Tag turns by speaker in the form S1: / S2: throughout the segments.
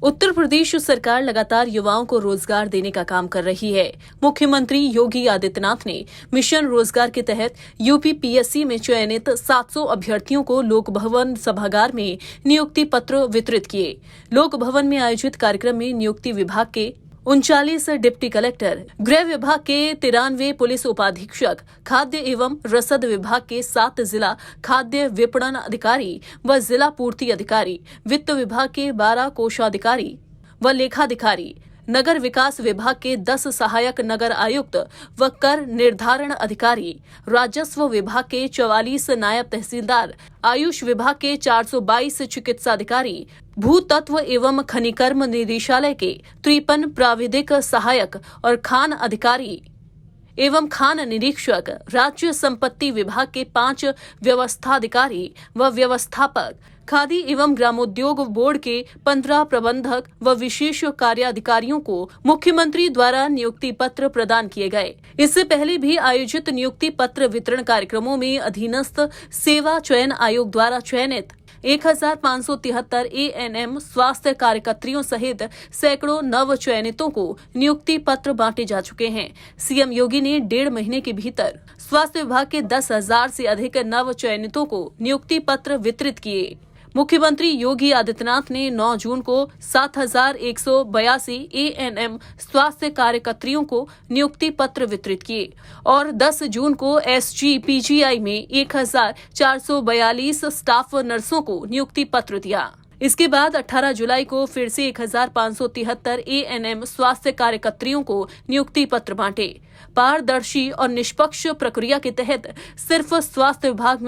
S1: उत्तर प्रदेश सरकार लगातार युवाओं को रोजगार देने का काम कर रही है। मुख्यमंत्री योगी आदित्यनाथ ने मिशन रोजगार के तहत यूपी पीएससी में चयनित 700 अभ्यर्थियों को लोक भवन सभागार में नियुक्ति पत्र वितरित किए। लोक भवन में आयोजित कार्यक्रम में नियुक्ति विभाग के 39 डिप्टी कलेक्टर, गृह विभाग के 93 पुलिस उपाधीक्षक, खाद्य एवं रसद विभाग के 7 जिला खाद्य विपणन अधिकारी व जिला पूर्ति अधिकारी, वित्त विभाग के 12 कोषाधिकारी व लेखाधिकारी, नगर विकास विभाग के 10 सहायक नगर आयुक्त व कर निर्धारण अधिकारी, राजस्व विभाग के 44 नायब तहसीलदार, आयुष विभाग के 422 चिकित्साधिकारी, भूतत्व एवं खनिकर्म निदेशालय के 53 प्राविधिक सहायक और खान अधिकारी एवं खान निरीक्षक, राज्य संपत्ति विभाग के 5 व्यवस्थाधिकारी व व्यवस्थापक, खादी एवं ग्रामोद्योग बोर्ड के 15 प्रबंधक व विशेष कार्याधिकारियों को मुख्यमंत्री द्वारा नियुक्ति पत्र प्रदान किए गए। इससे पहले भी आयोजित नियुक्ति पत्र वितरण कार्यक्रमों में अधीनस्थ सेवा चयन आयोग द्वारा चयनित 1573 एएनएम स्वास्थ्य कार्यकर्तियों सहित सैकड़ों नव चयनितों को नियुक्ति पत्र बांटे जा चुके हैं। सीएम योगी ने 1.5 महीने के भीतर स्वास्थ्य विभाग के 10,000 से अधिक नव चयनितों को नियुक्ति पत्र वितरित किए। मुख्यमंत्री योगी आदित्यनाथ ने 9 जून को 7,182 एएनएम स्वास्थ्य कार्यकर्तियों को नियुक्ति पत्र वितरित किए और 10 जून को एसजीपीजीआई में 1,442 स्टाफ नर्सों को नियुक्ति पत्र दिया। इसके बाद 18 जुलाई को फिर से 1,573 एएनएम स्वास्थ्य कार्यकर्तियों को नियुक्ति पत्र बांटे। पारदर्शी और निष्पक्ष प्रक्रिया के तहत सिर्फ स्वास्थ्य विभाग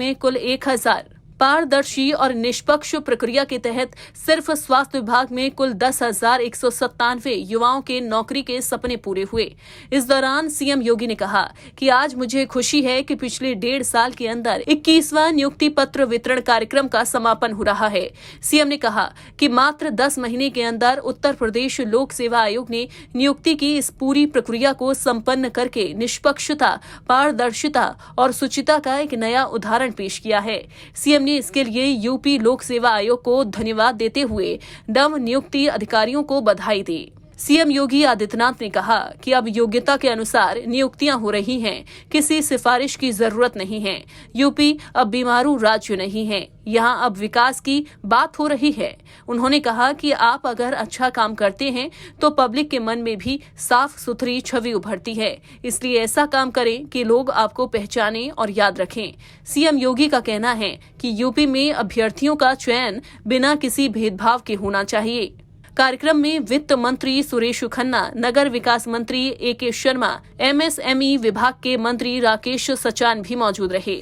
S1: में कुल 10,197 युवाओं के नौकरी के सपने पूरे हुए। इस दौरान सीएम योगी ने कहा कि आज मुझे खुशी है कि पिछले 1.5 साल के अंदर 21वां नियुक्ति पत्र वितरण कार्यक्रम का समापन हो रहा है। सीएम ने कहा कि मात्र 10 महीने के अंदर उत्तर प्रदेश लोक सेवा आयोग ने नियुक्ति की इस पूरी प्रक्रिया को संपन्न करके निष्पक्षता, पारदर्शिता और शुचिता का एक नया उदाहरण पेश किया है। सीएम ने इसके लिए यूपी लोक सेवा आयोग को धन्यवाद देते हुए नव नियुक्ति अधिकारियों को बधाई दी। सीएम योगी आदित्यनाथ ने कहा कि अब योग्यता के अनुसार नियुक्तियां हो रही हैं, किसी सिफारिश की जरूरत नहीं है। यूपी अब बीमारू राज्य नहीं है, यहां अब विकास की बात हो रही है। उन्होंने कहा कि आप अगर अच्छा काम करते हैं तो पब्लिक के मन में भी साफ सुथरी छवि उभरती है, इसलिए ऐसा काम करें कि लोग आपको पहचानें और याद रखें। सीएम योगी का कहना है कि यूपी में अभ्यर्थियों का चयन बिना किसी भेदभाव के होना चाहिए। कार्यक्रम में वित्त मंत्री सुरेश खन्ना, नगर विकास मंत्री एके शर्मा, एमएसएमई विभाग के मंत्री राकेश सचान भी मौजूद रहे।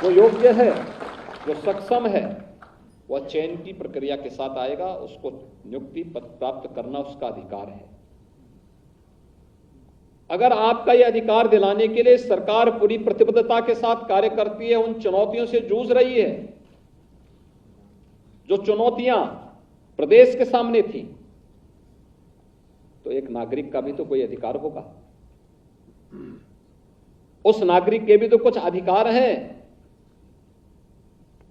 S2: वो योग्य है, जो सक्षम है, वह चयन की प्रक्रिया के साथ आएगा। उसको नियुक्ति पत्र प्राप्त करना उसका अधिकार है। अगर आपका यह अधिकार दिलाने के लिए सरकार पूरी प्रतिबद्धता के साथ कार्य करती है, उन चुनौतियों से जूझ रही है, जो चुनौतियां प्रदेश के सामने थी, तो एक नागरिक का भी तो कोई अधिकार होगा। उस नागरिक के भी तो कुछ अधिकार हैं।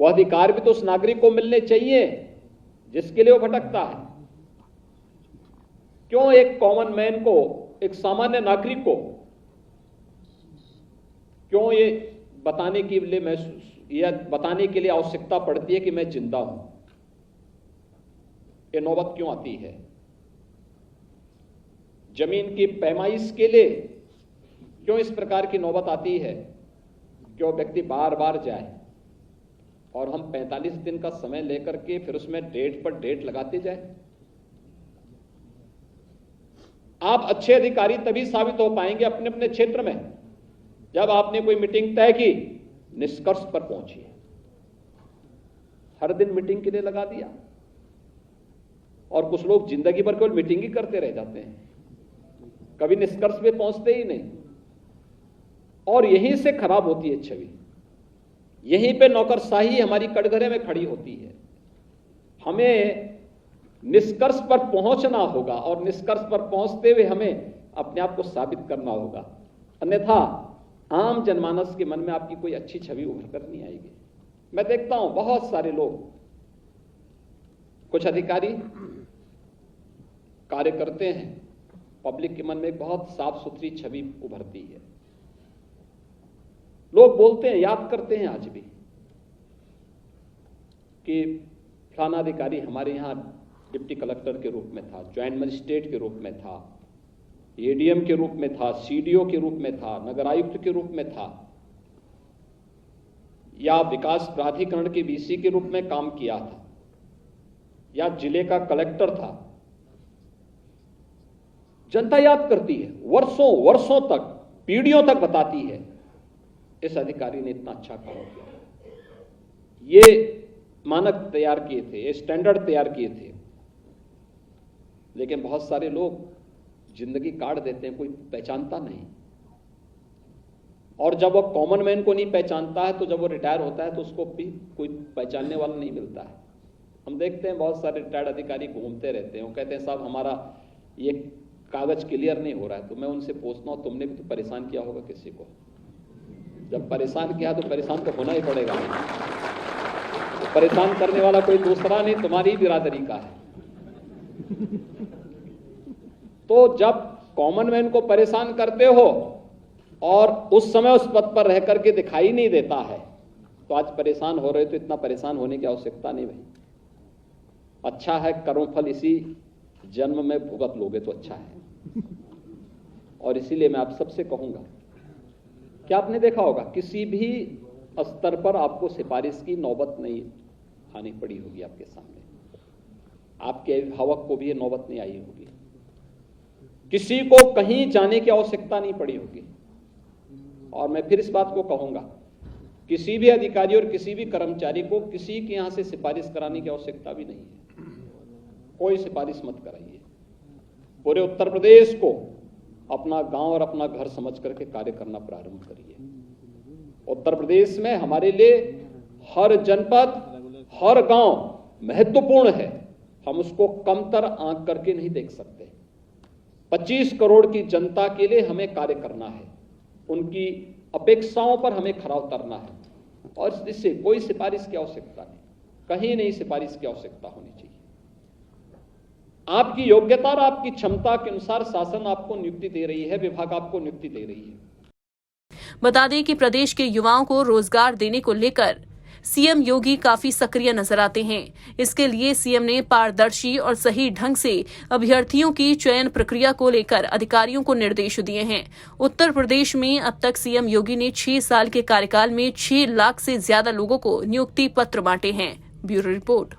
S2: वो अधिकार भी तो उस नागरिक को मिलने चाहिए जिसके लिए वो भटकता है। क्यों एक कॉमन मैन को, एक सामान्य नागरिक को, क्यों ये बताने के लिए आवश्यकता पड़ती है कि मैं जिंदा हूं? ये नौबत क्यों आती है? जमीन की पैमाइश के लिए क्यों इस प्रकार की नौबत आती है? क्यों व्यक्ति बार बार जाए और हम 45 दिन का समय लेकर के फिर उसमें डेट पर डेट लगाते जाए? आप अच्छे अधिकारी तभी साबित हो पाएंगे अपने अपने क्षेत्र में जब आपने कोई मीटिंग तय की, निष्कर्ष पर पहुंचिए। हर दिन मीटिंग के लिए लगा दिया और कुछ लोग जिंदगी भर केवल मीटिंग ही करते रह जाते हैं, कभी निष्कर्ष पे पहुंचते ही नहीं। और यहीं से खराब होती है छवि, यहीं पे नौकरशाही हमारी कटघरे में खड़ी होती है। हमें निष्कर्ष पर पहुंचना होगा और निष्कर्ष पर पहुंचते हुए हमें अपने आप को साबित करना होगा, अन्यथा आम जनमानस के मन में आपकी कोई अच्छी छवि उभर कर नहीं आएगी। मैं देखता हूं बहुत सारे लोग, कुछ अधिकारी कार्य करते हैं, पब्लिक के मन में एक बहुत साफ सुथरी छवि उभरती है। लोग बोलते हैं, याद करते हैं आज भी कि फलाना अधिकारी हमारे यहां डिप्टी कलेक्टर के रूप में था, ज्वाइंट मजिस्ट्रेट के रूप में था, एडीएम के रूप में था, सीडीओ के रूप में था, नगर आयुक्त के रूप में था, या विकास प्राधिकरण के वीसी के रूप में काम किया था, या जिले का कलेक्टर था। जनता याद करती है, वर्षों वर्षों तक, पीढ़ियों तक बताती है, इस अधिकारी ने इतना अच्छा काम किया, ये मानक तैयार किए थे, ये स्टैंडर्ड तैयार किए थे। लेकिन बहुत सारे लोग जिंदगी काट देते हैं, कोई पहचानता नहीं। और जब वो कॉमन मैन को नहीं पहचानता है, तो जब वो रिटायर होता है तो उसको भी कोई पहचानने वाला नहीं मिलता है। हम देखते हैं बहुत सारे रिटायर्ड अधिकारी घूमते रहते हैं, वो कहते हैं साहब हमारा ये कागज क्लियर नहीं हो रहा है। तो मैं उनसे पूछता हूं, तुमने भी तो परेशान किया होगा किसी को। जब परेशान किया तो परेशान तो होना ही पड़ेगा। तो परेशान करने वाला कोई दूसरा नहीं, तुम्हारी बिरादरी का है। तो जब कॉमन मैन को परेशान करते हो और उस समय उस पद पर रह करके दिखाई नहीं देता है, तो आज परेशान हो रहे, तो इतना परेशान होने की आवश्यकता नहीं भाई। अच्छा है, कर्मफल इसी जन्म में भुगत लोगे तो अच्छा है। और इसीलिए मैं आप सबसे कहूंगा कि आपने देखा होगा किसी भी स्तर पर आपको सिफारिश की नौबत नहीं आनी पड़ी होगी आपके सामने, आपके अभिभावक को भी ये नौबत नहीं आई होगी, किसी को कहीं जाने की आवश्यकता नहीं पड़ी होगी। और मैं फिर इस बात को कहूंगा, किसी भी अधिकारी और किसी भी कर्मचारी को किसी के यहां से सिफारिश कराने की आवश्यकता भी नहीं है। कोई सिफारिश मत कराइए। पूरे उत्तर प्रदेश को अपना गांव और अपना घर समझ करके कार्य करना प्रारंभ करिए। उत्तर प्रदेश में हमारे लिए हर जनपद, हर गांव महत्वपूर्ण है। हम उसको कमतर आंक करके नहीं देख सकते। 25 करोड़ की जनता के लिए हमें कार्य करना है, उनकी अपेक्षाओं पर हमें खरा उतरना है। और इससे कोई सिफारिश की आवश्यकता नहीं, कहीं नहीं सिफारिश की आवश्यकता होनी चाहिए। आपकी योग्यता और आपकी क्षमता के अनुसार शासन आपको नियुक्ति दे रही है, विभाग आपको नियुक्ति दे रही है।
S1: बता दें कि प्रदेश के युवाओं को रोजगार देने को लेकर सीएम योगी काफी सक्रिय नजर आते हैं। इसके लिए सीएम ने पारदर्शी और सही ढंग से अभ्यर्थियों की चयन प्रक्रिया को लेकर अधिकारियों को निर्देश दिए हैं। उत्तर प्रदेश में अब तक सीएम योगी ने 6 साल के कार्यकाल में 6 लाख से ज्यादा लोगों को नियुक्ति पत्र बांटे हैं। Bureau report.